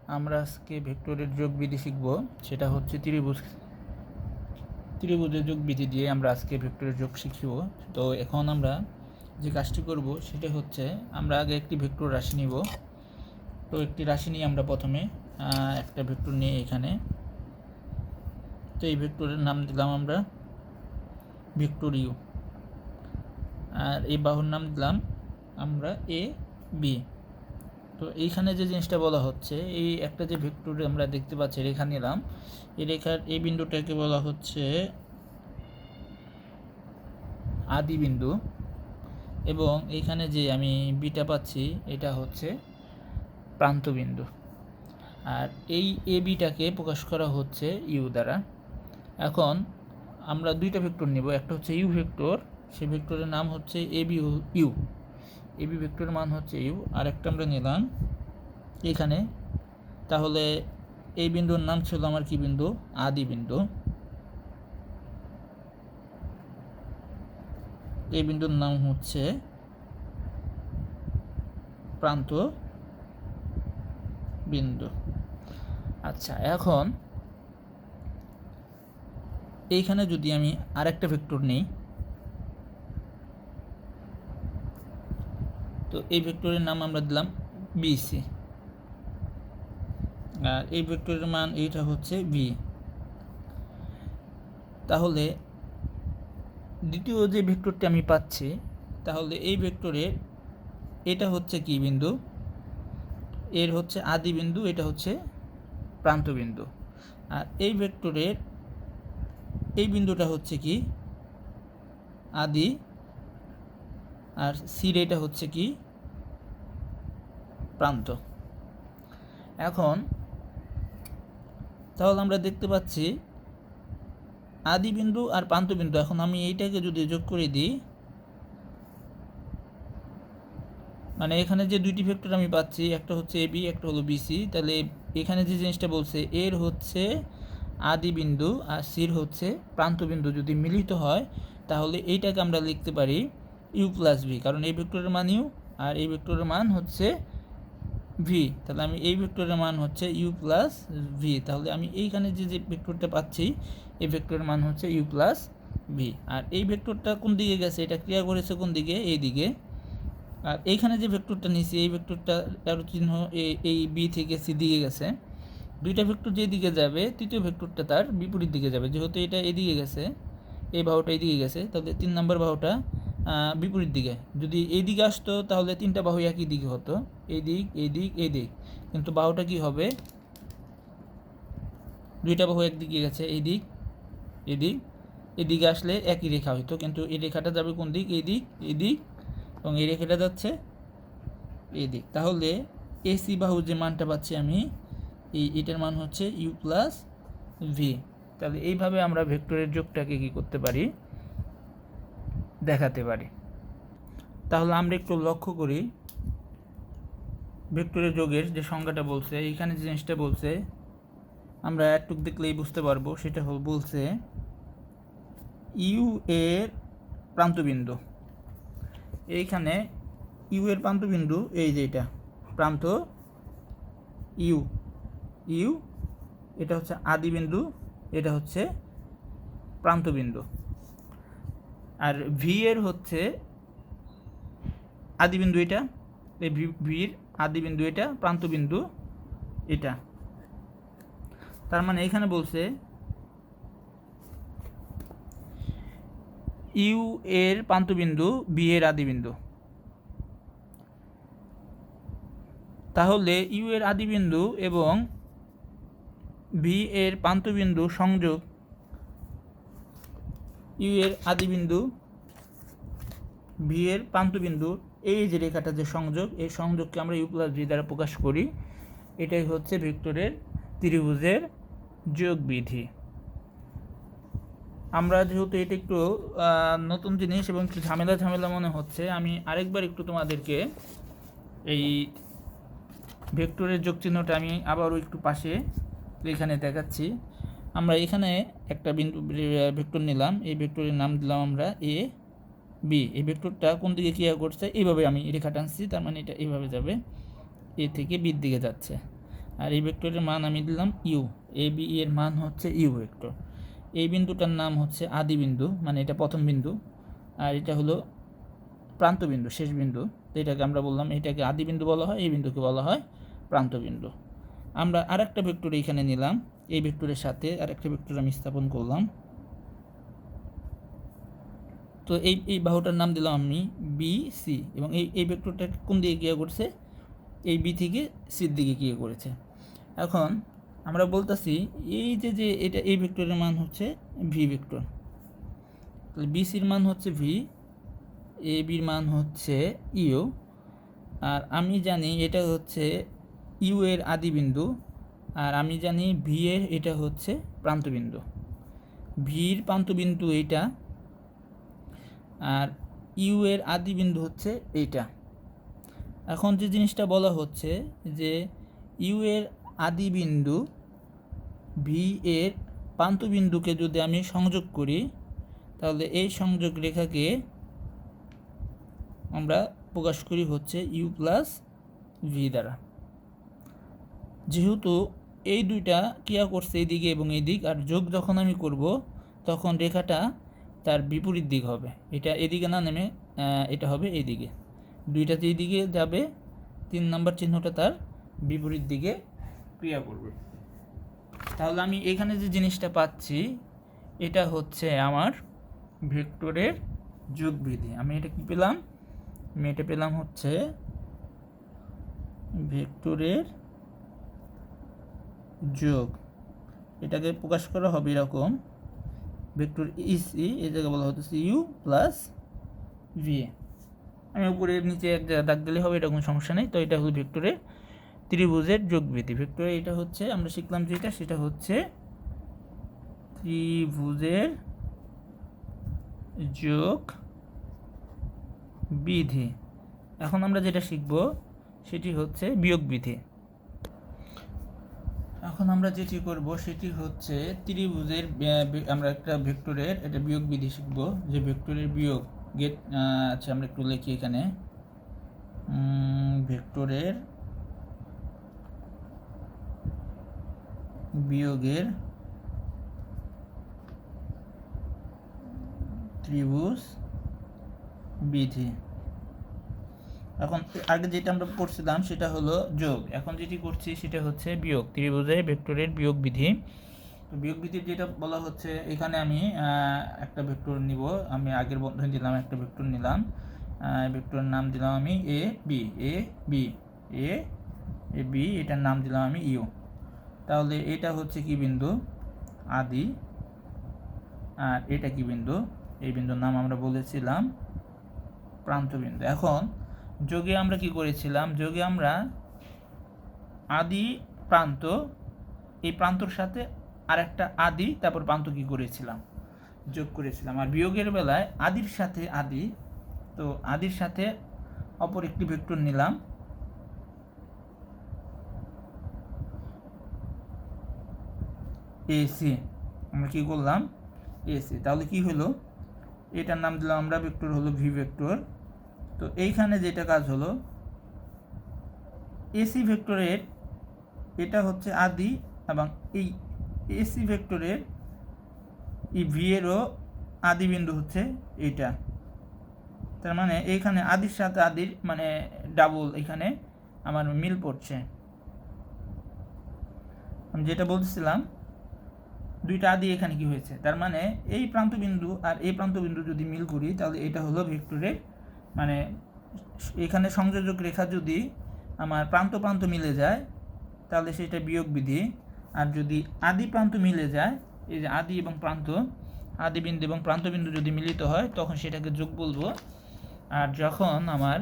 আমরা আজকে ভেক্টরের যোগবিধি শিখব। সেটা হচ্ছে ত্রিভুজের যোগবিধি দিয়ে আমরা আজকে ভেক্টরের যোগ শিখব। তো এখন আমরা যে কাজটি করব সেটা হচ্ছে আমরা আগে একটি ভেক্টর রাশি নিব। তো একটি রাশি নিয়ে আমরা প্রথমে একটা ভেক্টর নিয়ে এখানে, তো এই ভেক্টরের নাম দিলাম আমরা ভেক্টর ইউ, আর এই বাহুর নাম দিলাম আমরা এ বি। তো এইখানে যে জিনিসটা বলা হচ্ছে, এই একটা যে ভেক্টর আমরা দেখতে পাচ্ছি রেখা নিলাম, এই রেখার এই বিন্দুটাকে বলা হচ্ছে আদি বিন্দু, এবং এইখানে যে আমি বিটা পাচ্ছি এটা হচ্ছে প্রান্ত বিন্দু। আর এই এ বিটাকে প্রকাশ করা হচ্ছে ইউ দ্বারা। এখন আমরা দুইটা ভেক্টর নিব, একটা হচ্ছে ইউ ভেক্টর, সেই ভেক্টরের নাম হচ্ছে A B U, A B ভেক্টরের মান হচ্ছে ইউ। আর একটা আমরা নিলাম এখানে, তাহলে এই বিন্দুর নাম ছিল আমার কি বিন্দু? আদি বিন্দু। এই বিন্দুর নাম হচ্ছে প্রান্ত বিন্দু। আচ্ছা, এখন এইখানে যদি আমি আরেকটা ভেক্টর নিই, তো এই ভেক্টরের নাম আমরা দিলাম বিসি, আর এই ভেক্টরের মান এইটা হচ্ছে ভি। তাহলে দ্বিতীয় যে ভেক্টরটি আমি পাচ্ছি, তাহলে এই ভেক্টরের এটা হচ্ছে কি বিন্দু? এর হচ্ছে আদি বিন্দু, এটা হচ্ছে প্রান্ত বিন্দু। আর এই ভেক্টরের এই বিন্দুটা হচ্ছে কি? আদি, আর সির এটা হচ্ছে কি? প্রান্ত। এখন তাহলে আমরা দেখতে পাচ্ছি আদি বিন্দু আর প্রান্ত বিন্দু। এখন আমি এইটাকে যদি যোগ করে দিই, মানে এখানে যে দুইটি ভেক্টর আমি পাচ্ছি, একটা হচ্ছে এ বি, একটা হলো বিসি, তাহলে এখানে যে জিনিসটা বলছে এর হচ্ছে আদি বিন্দু আর সির হচ্ছে প্রান্ত বিন্দু যদি মিলিত হয়, তাহলে এইটাকে আমরা লিখতে পারি ইউ প্লাস ভি, কারণ এই ভেক্টরের মান ইউ আর এই ভেক্টরের মান হচ্ছে ভি। তাহলে আমি এই ভেক্টরের মান হচ্ছে ইউ প্লাস ভি। তাহলে আমি এইখানে যে ভেক্টরটা পাচ্ছি, এই ভেক্টরের মান হচ্ছে ইউ প্লাস ভি। আর এই ভেক্টরটা কোন দিকে গেছে? এটা ক্রিয়া করেছে কোন দিকে? এই দিকে। আর এইখানে যে ভেক্টরটা নিয়েছি, এই ভেক্টরটা অ্যারো চিহ্ন এই বি থেকে সি দিকে গেছে। দুইটা ভেক্টর যেদিকে যাবে, তৃতীয় ভেক্টরটা তার বিপরীত দিকে যাবে। যেহেতু এটা এদিকে গেছে, এই বাহুটা এইদিকে গেছে, তাহলে 3 নম্বর বাহুটা বিপরীত দিকে। যদি এই দিকে আসতো তাহলে তিনটা বাহু একই দিকে হতো, এই দিক, এই দিক, এই দিক। কিন্তু বাহুটা কি হবে? দুইটা বাহু একদিকে গেছে, এই দিক, এই দিক। এদিকে আসলে একই রেখা হইতো, কিন্তু এই রেখাটা যাবে কোন দিক? এই দিক, এই দিক, এবং এই রেখাটা যাচ্ছে এই দিক। তাহলে এসি বাহুর যে মানটা পাচ্ছি আমি, এটার মান হচ্ছে ইউ প্লাস ভি। তাহলে এইভাবে আমরা ভেক্টরের যোগটাকে কি করতে পারি? দেখাতে পারি। তাহলে আমরা একটু লক্ষ্য করি ভেক্টরের যোগের যে সংজ্ঞাটা বলছে, এইখানে যে জিনিসটা বলছে আমরা একটু দেখলেই বুঝতে পারবো। সেটা বলছে ইউ এর প্রান্তবিন্দু। এইখানে ইউ এর প্রান্তবিন্দু এই যে এটা প্রান্ত ইউ, ইউ এটা হচ্ছে আদি বিন্দু, এটা হচ্ছে প্রান্তবিন্দু। আর ভি এর হচ্ছে আদি বিন্দু এটা, এই ভির আদি বিন্দু এটা, প্রান্তবিন্দু এটা। তার মানে এখানে বলছে ইউ এর প্রান্তবিন্দু বি এর আদি বিন্দু। তাহলে ইউ এর আদি বিন্দু এবং ভি এর প্রান্তবিন্দু সংযোগ, ইউ এর আদি বিন্দু ভি এর প্রান্তবিন্দু, এই যে রেখাটা যে সংযোগ, এই সংযোগকে আমরা ইউ প্লাস ভি দ্বারা প্রকাশ করি। এটাই হচ্ছে ভেক্টরের ত্রিভুজের যোগবিধি। আমরা যেহেতু এটা একটু নতুন জিনিস এবং একটু ঝামেলা মনে হচ্ছে, আমি আরেকবার একটু তোমাদেরকে এই ভেক্টরের যোগ চিহ্নটা আমি আবারও একটু পাশে এখানে দেখাচ্ছি। আমরা এখানে একটা বিন্দু ভেক্টর নিলাম, এই ভেক্টরের নাম দিলাম আমরা এ বি। এই ভেক্টরটা কোন দিকে ক্রিয়া করছে? এইভাবে আমি রেখা টানছি, তার মানে এটা এইভাবে যাবে, এ থেকে বির দিকে যাচ্ছে। আর এই ভেক্টরের মান আমি দিলাম ইউ, এ বি এর মান হচ্ছে ইউ ভেক্টর। এই বিন্দুটার নাম হচ্ছে আদি বিন্দু, মানে এটা প্রথম বিন্দু, আর এটা হলো প্রান্ত বিন্দু, শেষ বিন্দু। তো এটাকে আমরা বললাম, এটাকে আদি বিন্দু বলা হয়, এই বিন্দুকে বলা হয় প্রান্ত বিন্দু। আমরা আরেকটা ভেক্টর এইখানে নিলাম, এই ভেক্টরের সাথে আরেকটা ভেক্টর আমি স্থাপন করলাম। তো এই বাহুটার নাম দিলাম আমি বি সি, এবং এই ভেক্টরটা কোন দিকে ক্রিয়া করছে, এই বি থেকে সির দিকে ক্রিয়া করেছে। এখন আমরা বলতেছি এই যে এটা এই ভেক্টরের মান হচ্ছে ভি ভেক্টর, তাহলে বি সির মান হচ্ছে ভি, এ বির মান হচ্ছে ইউ, আর আমি জানি এটা হচ্ছে ইউ এর আদি বিন্দু, আর আমি জানি ভি এর এটা হচ্ছে প্রান্তবিন্দু। ভির প্রান্তবিন্দু এইটা, আর ইউ এর আদি বিন্দু হচ্ছে এইটা। এখন যে জিনিসটা বলা হচ্ছে যে ইউ এর আদি বিন্দু ভি এর প্রান্তবিন্দুকে যদি আমি সংযোগ করি, তাহলে এই সংযোগ রেখাকে আমরা প্রকাশ করি হচ্ছে ইউ প্লাস ভি দ্বারা। যেহেতু এই দুইটা ক্রিয়া করছে এইদিকে এবং এই দিক, আর যোগ যখন আমি করব তখন রেখাটা তার বিপরীত দিক হবে, এটা এদিকে না নেমে এটা হবে এইদিকে, দুইটাতে এইদিকে যাবে, 3 নম্বর চিহ্নটা তার বিপরীত দিকে ক্রিয়া করবে। তাহলে আমি এখানে যে জিনিসটা পাচ্ছি এটা হচ্ছে আমার ভেক্টরের যোগবিধি। আমি এটা কি পেলাম, আমি এটা পেলাম হচ্ছে ভেক্টরের যোগ। এটাকে প্রকাশ করা হবে এরকম, ভেক্টর ইসি এই জায়গায় বলা হচ্ছে ইউ প্লাস ভি। আমি উপরে নিচে এক জায়গায় দাগ দিলে হবে, এটা কোনো সমস্যা নেই। তো এটা হলো ভেক্টরের ত্রিভুজের যোগবিধি। ভেক্টরে এটা হচ্ছে আমরা শিখলাম যেটা, সেটা হচ্ছে ত্রিভুজের যোগ বিধি। এখন আমরা যেটা শিখব সেটি হচ্ছে বিয়োগ বিধি। এখন আমরা যেটি করব সেটি হচ্ছে ত্রিভুজের আমরা একটা ভেক্টরের এটা বিয়োগ বিধি শিখব, যে ভেক্টরের বিয়োগ গেট। আচ্ছা আমরা একটু লিখি এখানে, ভেক্টরের বিয়োগের ত্রিভুজ বিধি। এখন আগে যেটা আমরা পড়ছিলাম সেটা হলো যোগ, এখন যেটি করছি সেটা হচ্ছে বিয়োগ, ত্রিভুজের ভেক্টরের বিয়োগ বিধি। তো বিয়োগ বিধির যেটা বলা হচ্ছে, এখানে আমি একটা ভেক্টর নিব, আমি আগের বন্ধনী দিলাম, একটা ভেক্টর নিলাম, ভেক্টরের নাম দিলাম আমি A B, A B, A B, এটার নাম দিলাম আমি ইউ। তাহলে এটা হচ্ছে কি বিন্দু, আদি, আর এটা কি বিন্দু, এই বিন্দুর নাম আমরা বলেছিলাম প্রান্তবিন্দু। এখন যোগে আমরা কি করেছিলাম, যোগে আমরা আদি প্রান্ত, এই প্রান্তর সাথে আরেকটা আদি তারপর প্রান্ত কি করেছিলাম, যোগ করেছিলাম। আর বিয়োগের বেলায় আদির সাথে আদি, তো আদির সাথে অপর একটি ভেক্টর নিলাম, এসি, আমরা কি করলাম এসি। তাহলে কি হলো, এটার নাম দিলাম আমরা ভেক্টর হলো ভি ভেক্টর। তো এইখানে যেটা কাজ হলো, এসি ভেক্টরের এটা হচ্ছে আদি, এবং এই এসি ভেক্টরের এই ভি এরও আদি বিন্দু হচ্ছে এইটা। তার মানে এইখানে আদির সাথে আদির মানে ডাবল, এখানে আমার মিল পড়ছে। আমি যেটা বলছিলাম দুইটা আদি এখানে কি হয়েছে, তার মানে এই প্রান্তবিন্দু আর এই প্রান্তবিন্দু যদি মিল করি তাহলে এটা হলো ভেক্টরের, মানে এখানে সংযোজক রেখা যদি আমার প্রান্ত প্রান্ত মিলে যায় তাহলে সেটা বিয়োগ বিধি। আর যদি আদি প্রান্ত মিলে যায়, এই যে আদি এবং প্রান্ত, আদি বিন্দু এবং প্রান্তবিন্দু যদি মিলিত হয় তখন সেটাকে যোগ বলবো। আর যখন আমার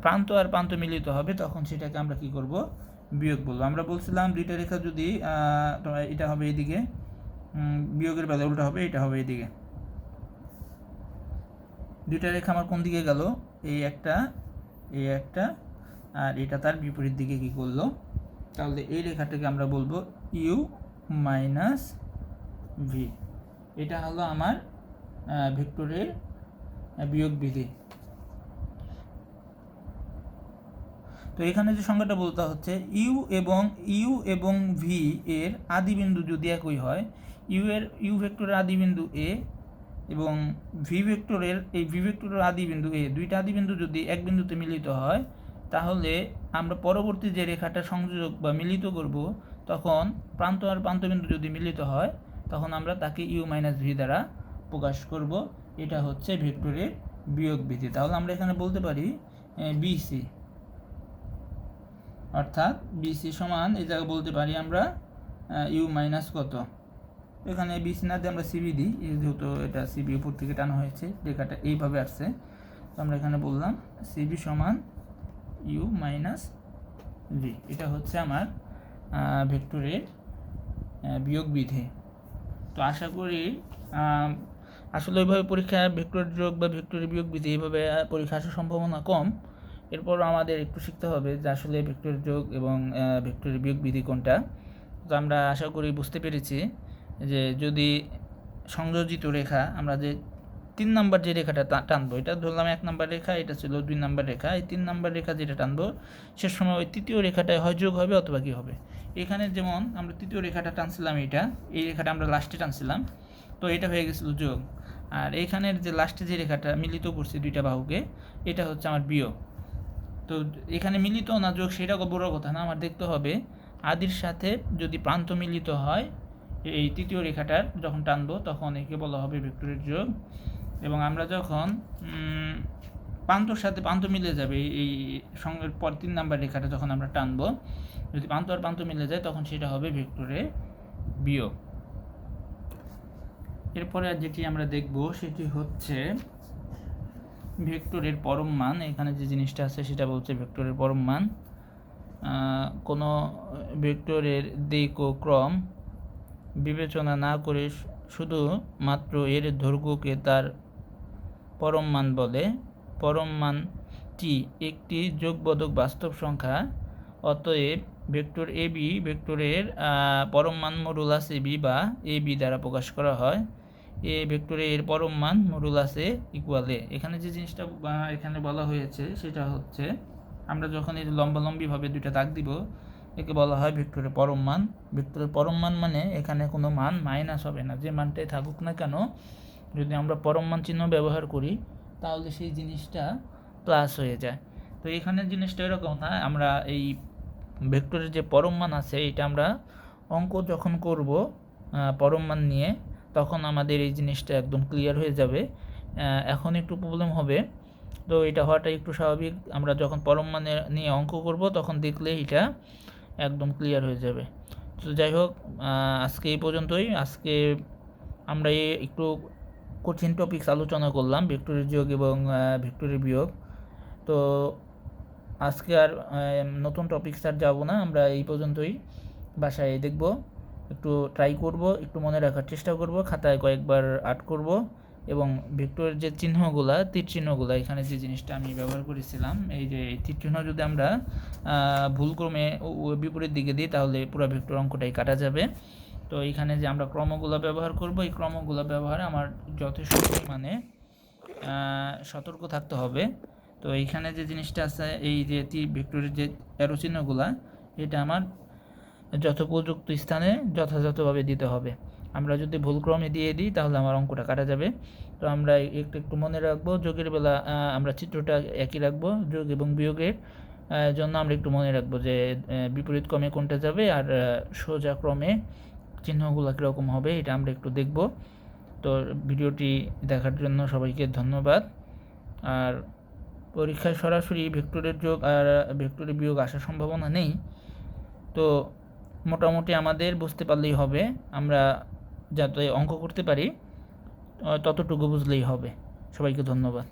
প্রান্ত আর প্রান্ত মিলিত হবে তখন সেটাকে আমরা কি করব, বিয়োগ বলবো। আমরা বলছিলাম দুইটা রেখা যদি এটা হবে এইদিকে, বিয়োগের বেলা উল্টা হবে, এটা হবে এইদিকে। দুইটা রেখা আমার কোন দিকে গেল, এই একটা, এই একটা, আর এটা তার বিপরীত দিকে কি করলো, তাহলে এই রেখাটাকে আমরা বলবো ইউ মাইনাস ভি। এটা হলো আমার ভেক্টরের বিয়োগ বিধি। তো এখানে যে সংখ্যাটা বলতে হচ্ছে ইউ এবং ভি এর আদি বিন্দু যদি একই হয়, ইউ ভেক্টরের আদি বিন্দু এ এবং ভি ভেক্টরের আদি বিন্দু এ, দুইটা আদি বিন্দু যদি এক বিন্দুতে মিলিত হয়, তাহলে আমরা পরবর্তী যে রেখাটা সংযোগ বা মিলিত করব, তখন প্রান্ত আর প্রান্তবিন্দু যদি মিলিত হয়, তখন আমরা তাকে ইউ মাইনাস ভি দ্বারা প্রকাশ করব। এটা হচ্ছে ভেক্টরের বিয়োগ বিধি। তাহলে আমরা এখানে বলতে পারি বিসি, অর্থাৎ বিসি সমান এই জায়গায় বলতে পারি আমরা ইউ মাইনাস কত, এখানে বিসি না দিয়ে আমরা সিবি দিই, যেহেতু এটা সিবি উপর থেকে টানা হয়েছে, রেখাটা এইভাবে আসছে, তো আমরা এখানে বললাম সিবি সমান ইউ মাইনাস ভি। এটা হচ্ছে আমার ভেক্টরের বিয়োগ বিধি। তো আশা করি আসলে ওইভাবে পরীক্ষা ভেক্টর যোগ বা ভেক্টরের বিয়োগ বিধি এইভাবে পরীক্ষা আসার সম্ভাবনা কম। এরপর আমাদের একটু শিখতে হবে যে আসলে ভেক্টর যোগ এবং ভেক্টরের বিয়োগ বিধি কোনটা। তো আমরা আশা করি বুঝতে পেরেছি যে যদি সংযোজিত রেখা, আমরা যে 3 নাম্বার যে রেখাটা টানবো, এটা ধরলাম 1 নাম্বার রেখা, এটা ছিল 2 নাম্বার রেখা, এই 3 নাম্বার রেখা যেটা টানবো সে সময় ওই তৃতীয় রেখাটায় হয় যোগ হবে অথবা কী হবে। এখানে যেমন আমরা তৃতীয় রেখাটা টানছিলাম, এই রেখাটা আমরা লাস্টে টানছিলাম, তো এটা হয়ে গেছিলো যোগ। আর এইখানের যে লাস্টে যে রেখাটা মিলিত করছে দুইটা বাহুকে, এটা হচ্ছে আমার বিয়োগ। তো এখানে মিলিত না যোগ সেটা বড় কথা না, আমার দেখতে হবে আদির সাথে যদি প্রান্ত মিলিত হয়, এই তৃতীয় রেখাটার যখন টানবো তখন একে বলা হবে ভেক্টরের যোগ। এবং আমরা যখন প্রান্তর সাথে প্রান্ত মিলে যাবে, এই সঙ্গের পর 3 নাম্বার রেখাটা যখন আমরা টানবো, যদি প্রান্ত আর প্রান্ত মিলে যায় তখন সেটা হবে ভেক্টরের বিয়োগ। এরপরে যেটি আমরা দেখব সেটি হচ্ছে ভেক্টরের পরম মান। এখানে যে জিনিসটা আছে সেটা বলছে ভেক্টরের পরম মান। কোনো ভেক্টরের দিক ও ক্রম বিবেচনা না করে শুধু মাত্র এর দৈর্ঘ্যকে তার পরম মান বলে। পরম মানটি একটি যোগবোধক বাস্তব সংখ্যা। অতএব ভেক্টর এ বি ভেক্টরের পরম মান মডুলাস এ বি বা এ বি দ্বারা প্রকাশ করা হয়। এ ভেক্টরে এর পরম মান মডুলাস এ ইকুয়াল এ। এখানে যে জিনিসটা এখানে বলা হয়েছে সেটা হচ্ছে, আমরা যখন এই লম্বালম্বিভাবে দুইটা দাগ দিব, একে বলা হয় ভেক্টরের পরম মান। ভেক্টরের পরম মান মানে এখানে কোনো মান মাইনাস হবে না, যে মানটাই থাকুক না কেন, যদি আমরা পরম মান চিহ্ন ব্যবহার করি তাহলে সেই জিনিসটা প্লাস হয়ে যায়। তো এখানে জিনিসটা এরকম না, আমরা এই ভেক্টরের যে পরম মান আছে এটা আমরা অঙ্ক যখন করব পরম মান নিয়ে, তখন আমাদের এই জিনিসটা একদম ক্লিয়ার হয়ে যাবে। এখন একটু প্রবলেম হবে, তো এটা হওয়াটা একটু স্বাভাবিক। আমরা যখন পরম মানে নিয়ে অঙ্ক করব তখন দেখলে এটা একদম ক্লিয়ার হয়ে যাবে। তো যাই হোক, আজকে এই পর্যন্তই। আজকে আমরা একটু কঠিন টপিকস আলোচনা করলাম, ভেক্টরের যোগ এবং ভেক্টরের বিয়োগ। তো আজকে আর নতুন টপিকস আর যাব না, আমরা এই পর্যন্তই। বাসায় দেখব, একটু ট্রাই করব, একটু মনে রাখার চেষ্টা করব, খাতায় কয়েকবার আর্ট করব। এবং ভেক্টরের যে চিহ্নগুলা, তীর চিহ্নগুলা, এখানে যে জিনিসটা আমি ব্যবহার করেছিলাম, এই যে তীর চিহ্ন যদি আমরা ভুলক্রমে বিপরীত দিকে দিই তাহলে পুরো ভেক্টর অঙ্কটাই কাটা যাবে। তো এইখানে যে আমরা ক্রমগুলো ব্যবহার করব, এই ক্রমগুলো ব্যবহারে আমার যথেষ্ট পরিমাণে সতর্ক থাকতে হবে। তো এইখানে যে জিনিসটা আছে, এই যে ভেক্টরের যে অ্যারো চিহ্নগুলা, এটা আমার যথোপযুক্ত স্থানে যথাযথভাবে দিতে হবে। আমরা যদি ভুল ক্রমে দিয়ে দিই তাহলে আমার অঙ্কটা কাটা যাবে। তো আমরা একটু মনে রাখবো, যোগের বেলা আমরা চিত্রটা একই রাখবো, যোগ এবং বিয়োগের জন্য আমরা একটু মনে রাখবো যে বিপরীত ক্রমে কোনটা যাবে আর সোজা ক্রমে চিহ্নগুলো কীরকম হবে, এটা আমরা একটু দেখব। তো ভিডিওটি দেখার জন্য সবাইকে ধন্যবাদ। আর পরীক্ষায় সরাসরি ভেক্টরের যোগ আর ভেক্টরের বিয়োগ আসার সম্ভাবনা নেই, তো মোটামুটি আমাদের বুঝতে পারলেই হবে, আমরা যাতে অঙ্ক করতে পারি ততটুকু বুঝলেই হবে। সবাইকে ধন্যবাদ।